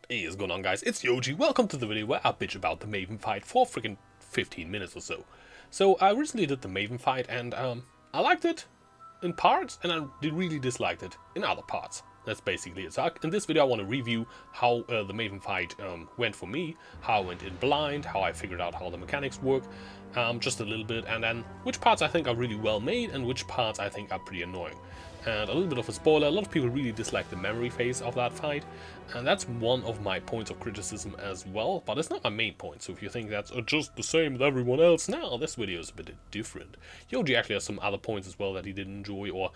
What is going on, guys? It's Yoji. Welcome to the video where I bitch about the Maven Fight for freaking 15 minutes or so. So I recently did the Maven Fight and I liked it in parts and I really disliked it in other parts. That's basically it. So in this video I want to review how the Maven Fight went for me, how I went in blind, how I figured out how the mechanics work, just a little bit, and then which parts I think are really well made and which parts I think are pretty annoying. And a little bit of a spoiler, a lot of people really dislike the memory phase of that fight, and that's one of my points of criticism as well, but it's not my main point. So if you think that's just the same as everyone else, now this video is a bit different. Yoji actually has some other points as well that he didn't enjoy or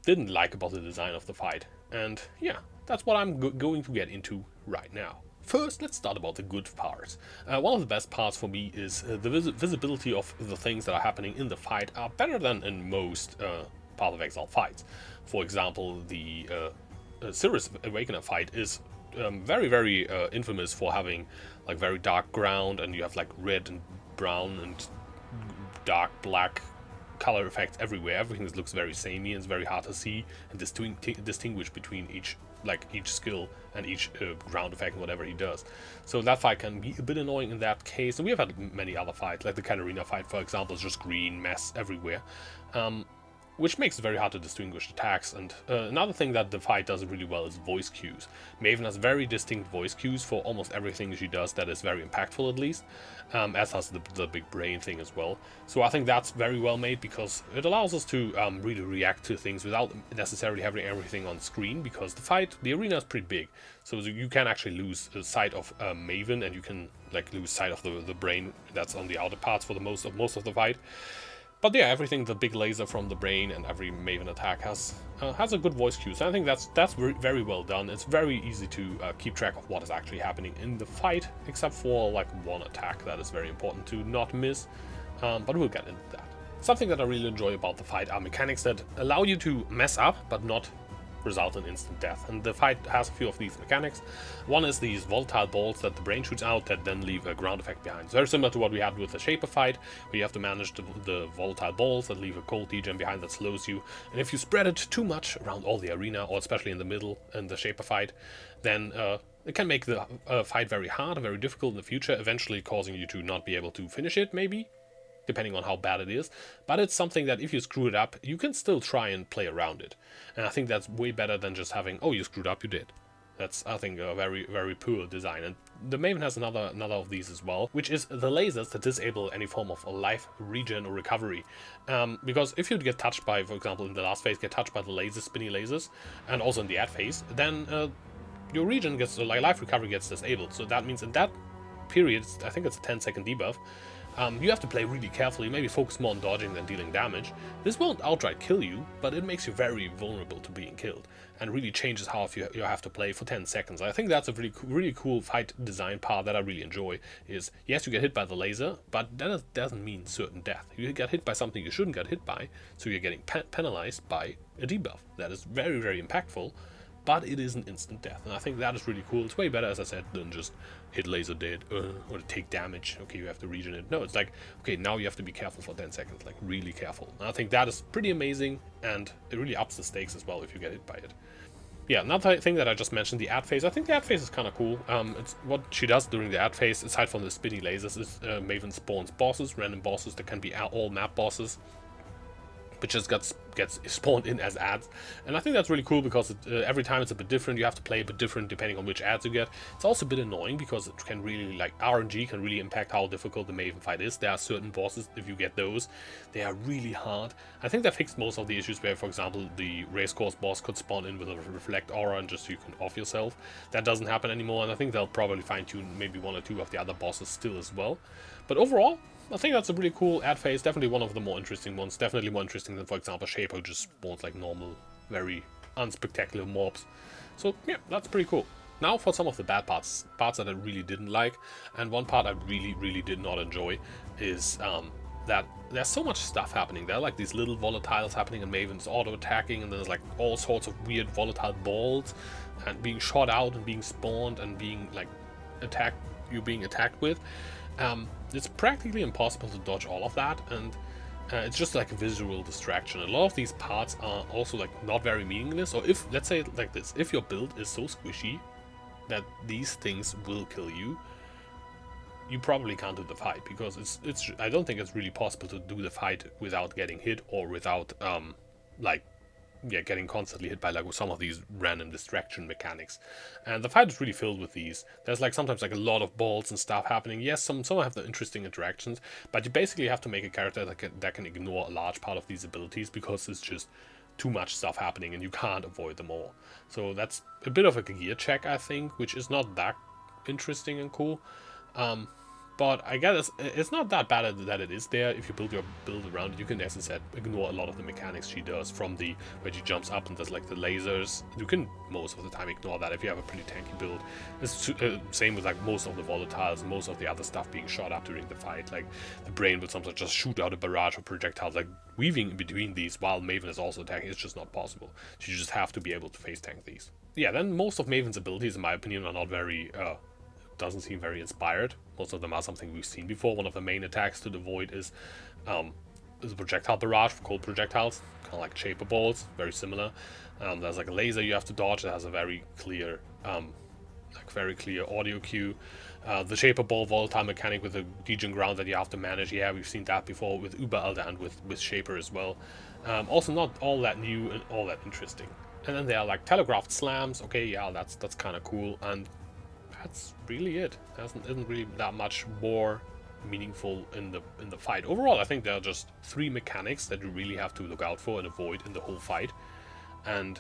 didn't like about the design of the fight, and yeah, that's what I'm going to get into right now. First, let's start about the good parts. One of the best parts for me is the visibility of the things that are happening in the fight are better than in most Path of Exile fights. For example, the Sirus Awakener fight is very infamous for having like very dark ground, and you have like red and brown and dark black color effects everywhere. Everything looks very samey and it's very hard to see and distinguish between each skill and each ground effect and whatever he does. So that fight can be a bit annoying in that case, and we have had many other fights, like the Katarina fight for example is just green mess everywhere, which makes it very hard to distinguish attacks. And another thing that the fight does really well is voice cues. Maven has very distinct voice cues for almost everything she does that is very impactful, at least, as has the big brain thing as well. So I think that's very well made because it allows us to really react to things without necessarily having everything on screen, because the arena is pretty big, so you can actually lose sight of Maven, and you can like lose sight of the brain that's on the outer parts for most of the fight. But yeah, everything, the big laser from the brain and every Maven attack has a good voice cue. So I think that's very well done. It's very easy to keep track of what is actually happening in the fight, except for like one attack that is very important to not miss. But we'll get into that. Something that I really enjoy about the fight are mechanics that allow you to mess up, but not result in instant death, and the fight has a few of these mechanics. One is these volatile balls that the brain shoots out that then leave a ground effect behind. It's very similar to what we had with the Shaper fight, where you have to manage the volatile balls that leave a cold degen behind that slows you, and if you spread it too much around all the arena, or especially in the middle in the Shaper fight, then it can make the fight very hard and very difficult in the future, eventually causing you to not be able to finish it, maybe, depending on how bad it is. But it's something that if you screw it up, you can still try and play around it. And I think that's way better than just having, oh, you screwed up, you did. That's, I think, a very poor design. And the Maven has another of these as well, which is the lasers that disable any form of life regen or recovery. Because if you get touched by, for example, in the last phase, get touched by the lasers, spinny lasers, and also in the ad phase, then your regen gets, like life recovery gets disabled. So that means in that period, I think it's a 10-second debuff, you have to play really carefully, maybe focus more on dodging than dealing damage. This won't outright kill you, but it makes you very vulnerable to being killed, and really changes how you have to play for 10 seconds. I think that's a really cool fight design part that I really enjoy, is yes, you get hit by the laser, but that doesn't mean certain death. You get hit by something you shouldn't get hit by, so you're getting penalized by a debuff. That is very impactful, but it is an instant death, and I think that is really cool. It's way better, as I said, than just hit laser dead or take damage. Okay, you have to regen it. No, it's like, okay, now you have to be careful for 10 seconds, like really careful. And I think that is pretty amazing, and it really ups the stakes as well if you get hit by it. Yeah, another thing that I just mentioned, the ad phase. I think the ad phase is kind of cool. It's what she does during the ad phase, aside from the spinny lasers, is Maven spawns bosses, random bosses that can be all map bosses, which just gets spawned in as ads. And I think that's really cool because every time it's a bit different. You have to play a bit different depending on which ads you get. It's also a bit annoying because it can really, like, RNG can really impact how difficult the Maven fight is. There are certain bosses, if you get those, they are really hard. I think they fixed most of the issues where, for example, the race course boss could spawn in with a reflect aura and just so you can off yourself. That doesn't happen anymore, and I think they'll probably fine-tune maybe one or two of the other bosses still as well. But overall, I think that's a really cool ad phase, definitely one of the more interesting ones, definitely more interesting than, for example, Shaper, who just spawns like normal, very unspectacular mobs. So yeah, that's pretty cool. Now for some of the bad parts that I really didn't like, and one part I really did not enjoy is that there's so much stuff happening. There are like these little volatiles happening in Maven's auto-attacking, and there's like all sorts of weird volatile balls, and being shot out and being spawned and being like being attacked with. It's practically impossible to dodge all of that, and it's just like a visual distraction. A lot of these parts are also like not very meaningless, or if, let's say it like this, if your build is so squishy that these things will kill you, you probably can't do the fight, because I don't think it's really possible to do the fight without getting hit, or without getting constantly hit by like some of these random distraction mechanics. And the fight is really filled with these. There's like sometimes like a lot of balls and stuff happening. Yes, some have the interesting interactions, but you basically have to make a character that can ignore a large part of these abilities, because it's just too much stuff happening and you can't avoid them all. So that's a bit of a gear check, I think, which is not that interesting and cool. But I guess it's not that bad that it is there. If you build your build around it, you can, as I said, ignore a lot of the mechanics she does, from the where she jumps up and does like the lasers. You can most of the time ignore that if you have a pretty tanky build. It's same with like most of the volatiles, most of the other stuff being shot up during the fight. Like the brain will sometimes just shoot out a barrage of projectiles, like weaving in between these while Maven is also attacking. It's just not possible. So you just have to be able to face tank these. Yeah, then most of Maven's abilities, in my opinion, are not very doesn't seem very inspired. Most of them are something we've seen before. One of the main attacks to the void is a projectile barrage for cold projectiles, kind of like shaper balls, very similar. There's like a laser you have to dodge that has a very clear audio cue. The shaper ball volatile mechanic with the degen ground that you have to manage. Yeah, we've seen that before with Uber Elder and with shaper as well. Also not all that new and all that interesting. And then there are like telegraphed slams. Okay, yeah, that's kind of cool, and that's really it. Isn't really that much more meaningful in the fight. Overall, I think there are just 3 mechanics that you really have to look out for and avoid in the whole fight. And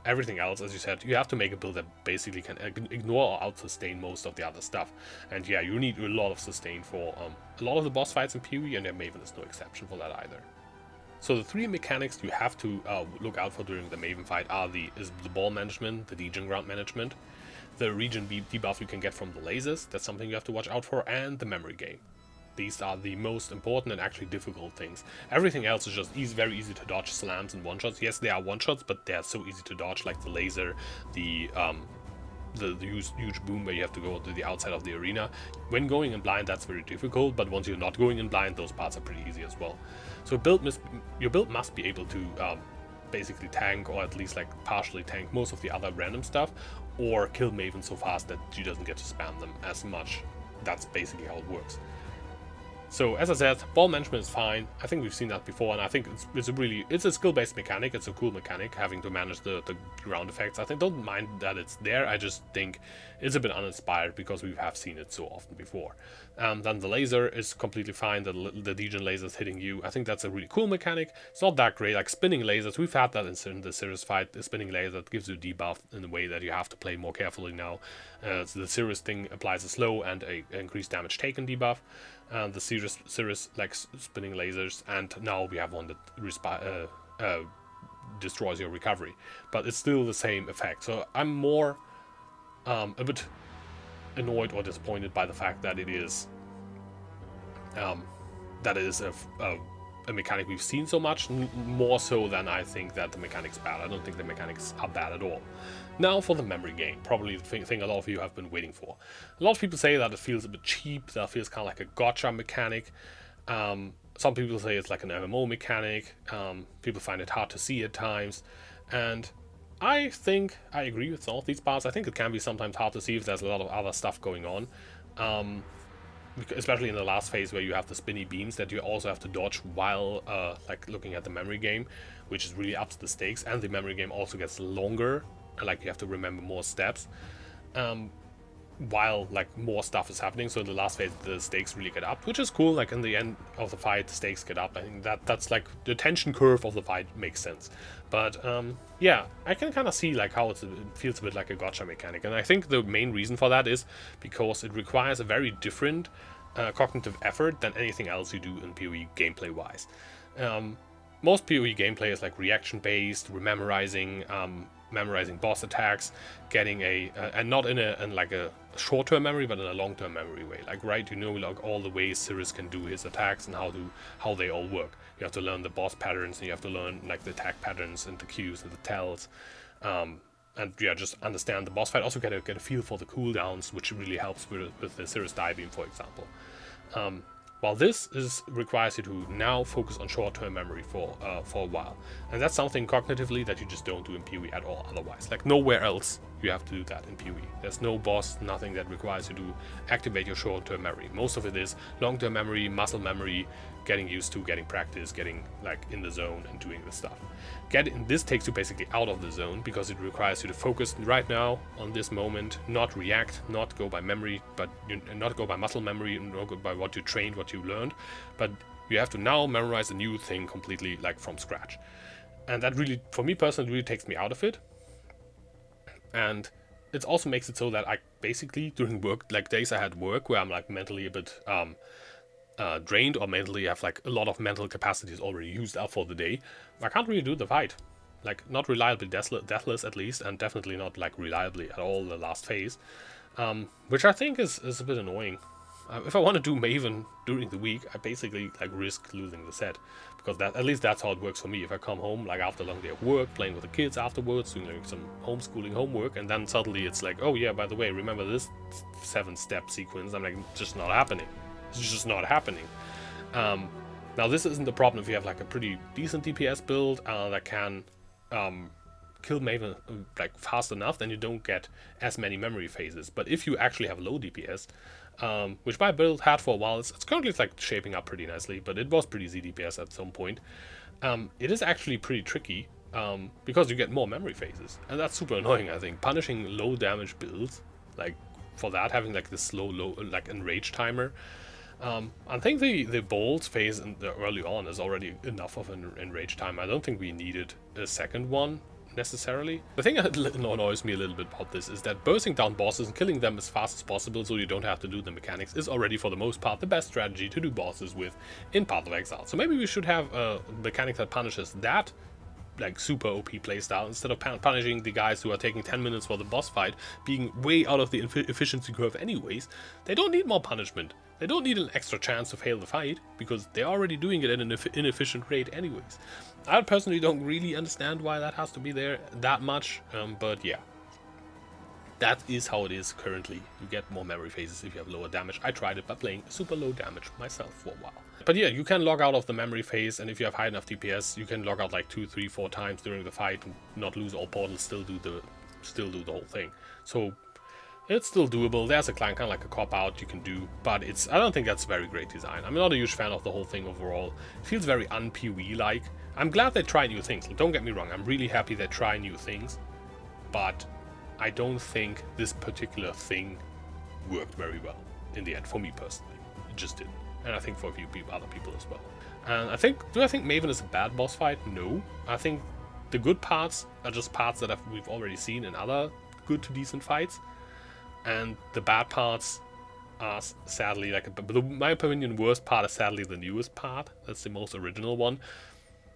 everything else, as you said, you have to make a build that basically can ignore or out-sustain most of the other stuff. And yeah, you need a lot of sustain for a lot of the boss fights in PoE, and Maven is no exception for that either. So the 3 mechanics you have to look out for during the Maven fight are the ball management, the degen ground management, the region debuff you can get from the lasers, that's something you have to watch out for, and the memory game. These are the most important and actually difficult things. Everything else is just very easy to dodge slams and one-shots. Yes, they are one-shots, but they are so easy to dodge, like the laser, the huge boom where you have to go to the outside of the arena. When going in blind, that's very difficult, but once you're not going in blind, those parts are pretty easy as well. So your build must be able to basically tank, or at least like partially tank, most of the other random stuff, or kill Maven so fast that she doesn't get to spam them as much. That's basically how it works. So as I said, ball management is fine. I think we've seen that before, and I think it's a skill-based mechanic. It's a cool mechanic, having to manage the ground effects. I think don't mind that it's there. I just think it's a bit uninspired because we have seen it so often before. Then the laser is completely fine. The degen lasers hitting you. I think that's a really cool mechanic. It's not that great. Like spinning lasers, we've had that in the Sirus fight. The spinning laser that gives you debuff in a way that you have to play more carefully now. So the Sirus thing applies a slow and a increased damage taken debuff. The Sirus likes spinning lasers, and now we have one that destroys your recovery, but it's still the same effect. So I'm more a bit annoyed or disappointed by the fact that it is a mechanic we've seen so much, more so than I think that the mechanic's bad. I don't think the mechanics are bad at all. Now for the memory game, probably the thing a lot of you have been waiting for. A lot of people say that it feels a bit cheap, that it feels kind of like a gotcha mechanic. Some people say it's like an MMO mechanic. People find it hard to see at times. And I think I agree with some of these parts. I think it can be sometimes hard to see if there's a lot of other stuff going on. Especially in the last phase where you have the spinny beams that you also have to dodge while like looking at the memory game, which is really ups the stakes, and the memory game also gets longer, like you have to remember more steps while like more stuff is happening. So in the last phase the stakes really get up, which is cool. Like in the end of the fight the stakes get up. I think that's like the tension curve of the fight makes sense. But yeah, I can kind of see like how it feels a bit like a gotcha mechanic, and I think the main reason for that is because it requires a very different cognitive effort than anything else you do in PoE gameplay wise. Most PoE gameplay is like reaction based, memorizing boss attacks, getting and not in like a short-term memory, but in a long-term memory way. Like, right, you know, like all the ways Sirus can do his attacks and how they all work. You have to learn the boss patterns, and you have to learn like the attack patterns and the cues and the tells, and yeah, just understand the boss fight. Also get a feel for the cooldowns, which really helps with the Sirus Divebeam, for example. While this requires you to now focus on short-term memory for a while, and that's something cognitively that you just don't do in PoE at all otherwise. Like nowhere else you have to do that in PoE. There's no boss, nothing that requires you to activate your short-term memory. Most of it is long-term memory, muscle memory, getting used to, getting practice, getting like in the zone and doing this stuff. This takes you basically out of the zone because it requires you to focus right now on this moment, not react, not go by memory, but not go by muscle memory, not go by what you trained, what you learned, but you have to now memorize a new thing completely like from scratch. And that really, for me personally, really takes me out of it. And it also makes it so that I basically, during work, like days I had work where I'm like mentally a bit drained, or mentally have like a lot of mental capacities already used up for the day, I can't really do the fight. Like, not reliably deathless at least, and definitely not like reliably at all the last phase. Which I think is a bit annoying. If I want to do Maven during the week, I basically like risk losing the set, because at least that's how it works for me. If I come home like after a long day of work, playing with the kids afterwards, doing like some homeschooling homework, and then suddenly it's like, oh yeah, by the way, remember this 7-step sequence? I'm like, just not happening. It's just not happening. Now this isn't the problem if you have like a pretty decent DPS build that can kill Maven like fast enough, then you don't get as many memory phases. But if you actually have low DPS, which my build had for a while, it's currently like shaping up pretty nicely, but it was pretty easy DPS at some point. It is actually pretty tricky because you get more memory phases, and that's super annoying. I think punishing low damage builds, like for that, having like this low like enrage timer. I think the bolt phase early on is already enough of an enrage time. I don't think we needed a second one necessarily. The thing that annoys me a little bit about this is that bursting down bosses and killing them as fast as possible so you don't have to do the mechanics is already for the most part the best strategy to do bosses with in Path of Exile. So maybe we should have a mechanic that punishes that like super OP playstyle instead of punishing the guys who are taking 10 minutes for the boss fight, being way out of the efficiency curve anyways. They don't need more punishment. They don't need an extra chance to fail the fight, because they're already doing it at an inefficient rate anyways. I personally don't really understand why that has to be there that much, but yeah. That is how it is currently. You get more memory phases if you have lower damage. I tried it by playing super low damage myself for a while. But yeah, you can log out of the memory phase, and if you have high enough DPS, you can log out like 2, 3, 4 times during the fight and not lose all portals, still do the whole thing. So it's still doable. There's a kind of like a cop out you can do, but I don't think that's very great design. I'm not a huge fan of the whole thing overall. It feels very un-PoE like. I'm glad they try new things. Don't get me wrong, I'm really happy they try new things, but I don't think this particular thing worked very well in the end for me personally. It just didn't, and I think for a few other people as well. And do I think Maven is a bad boss fight? No. I think the good parts are just parts that we've already seen in other good to decent fights, and the bad parts are sadly, like, my opinion, worst part is sadly the newest part. That's the most original one.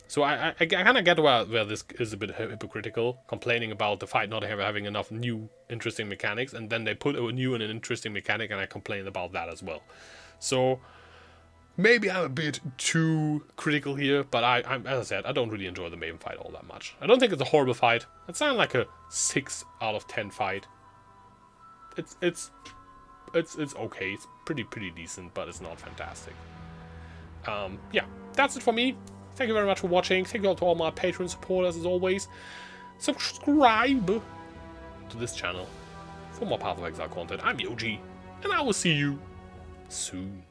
So I kind of get where this is a bit hypocritical, complaining about the fight not having enough new interesting mechanics, and then they put a new and an interesting mechanic, and I complain about that as well. So maybe I'm a bit too critical here, but I'm, as I said, I don't really enjoy the Maven fight all that much. I don't think it's a horrible fight. It sounds like a 6 out of 10 fight. It's okay. It's pretty decent, but it's not fantastic. Yeah, that's it for me. Thank you very much for watching. Thank you all to all my Patreon supporters as always. Subscribe to this channel for more Path of Exile content. I'm Yoji, and I will see you soon.